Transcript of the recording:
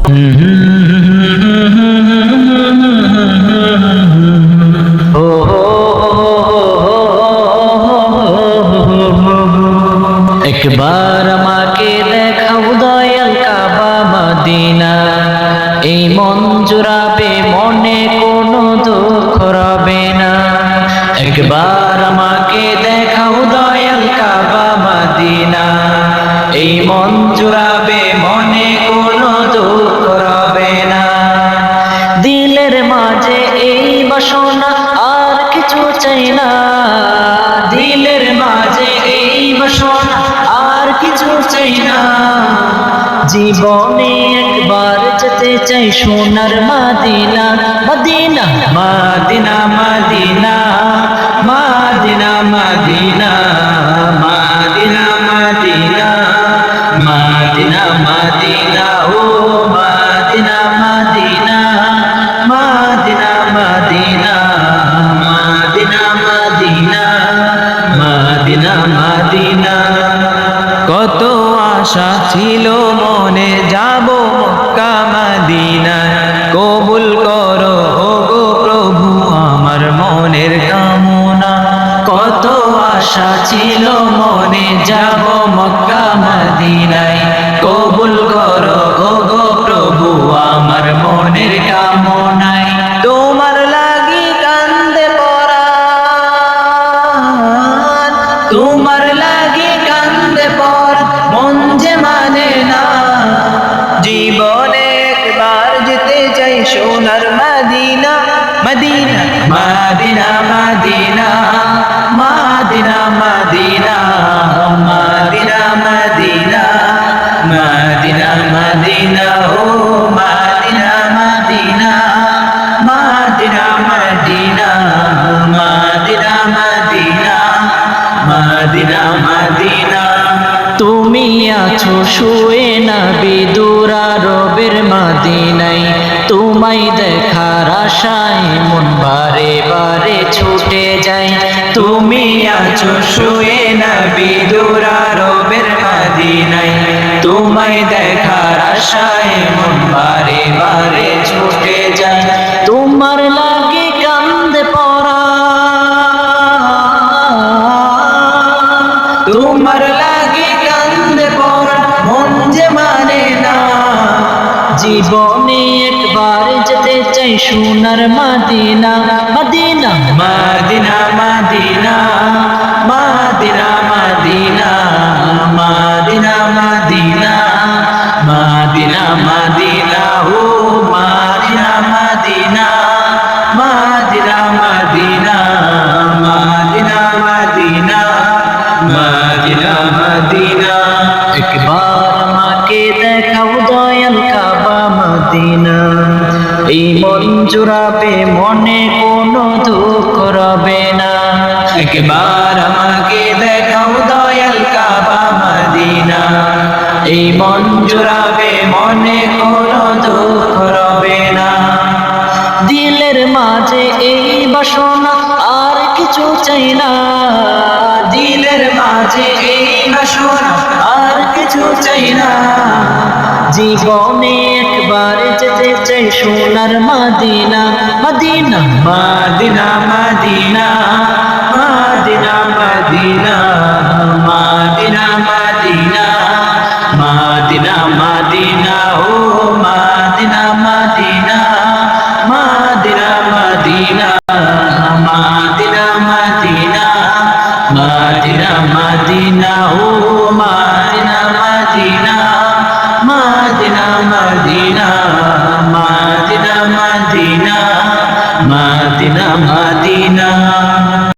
একবার আমাকে দেখাও দয়াল কাবা মদিনা, এই মন জুড়াবে মনে কোনো দুঃখ রবে না। একবার আমাকে দেখাও দয়াল কাবা মদিনা, এই মন জুড়াবে মনে কোনো দুঃখ রবে না। দিলের মাঝে এই বাসনা আর কিছু চাই না, দিলের মাঝে এই বাসনা আর কিছু চাই না। জীবনে একবার যেতে চাই সোনার Medina, Medina Medina Medina Medina Medina Medina Medina Medina Medina ও Medina Medina Medina Medina Medina Medina Medina Medina. কত আশা ছিল মনে যাব মক্কা মদিনা, কবুল করো ওগো প্রভু আমার মনের কামনা। কত আশা ছিল মনে যাব মক্কা মদিনায়, কবুল করো ওগো প্রভু আমার মনের কামনায়। তোমার লাগি কান্দে পরাণ, তোমার লাগি কান্দে পরাণ, মন যে মানে না। জীবনে একবার যেতে চাই সোনার Medina, Medina Medina Medina Medina Medina Medina Medina Medina Medina ও Medina Medina Medina Medina Medina Medina Medina Medina. তুমি আছো শুয়ে নবী দূর আরবের মদিনায়, তোমায় দেখার আশায় মন বারে বারে ছুটে যায়। তুমি আছো শুয়ে নবী দূর আরবের মদিনায়, তোমায় দেখার আশায় মন বারে বারে ছুটে যায়। তোমার লাগে কান্দে পরাণ, তোমার লাগে কান্দে পরাণ, মন যে মানে না। জীবনে একবার যেতে চাই সোনার Medina, Medina Medina Medina Medina Medina Medina Medina Medina Medina ও Medina Medina Medina Medina Medina Medina Medina Medina. একবার আমাকে দেখাও দয়াল কাবা মদিনা, এই মন জুড়াবে মনে কোনো দুঃখ রবে না। একবার আমাকে দেখাও দয়াল কাবা মদিনা, এই মন জুড়াবে মনে কোনো দুঃখ রবে না। দিলের মাঝে এই বাসনা আর কিছু চাই না, দিলের মাঝে এই বাসনা আর কিছু চাই না। জীবনে একবার যেতে চাই সোনার Medina, Medina Medina Medina Medina Medina Medina Medina Medina Medina ও Medina Medina Medina Medina Medina Medina Medina Medina ও Medina Medina Medina Medina Medina Medina Medina Medina.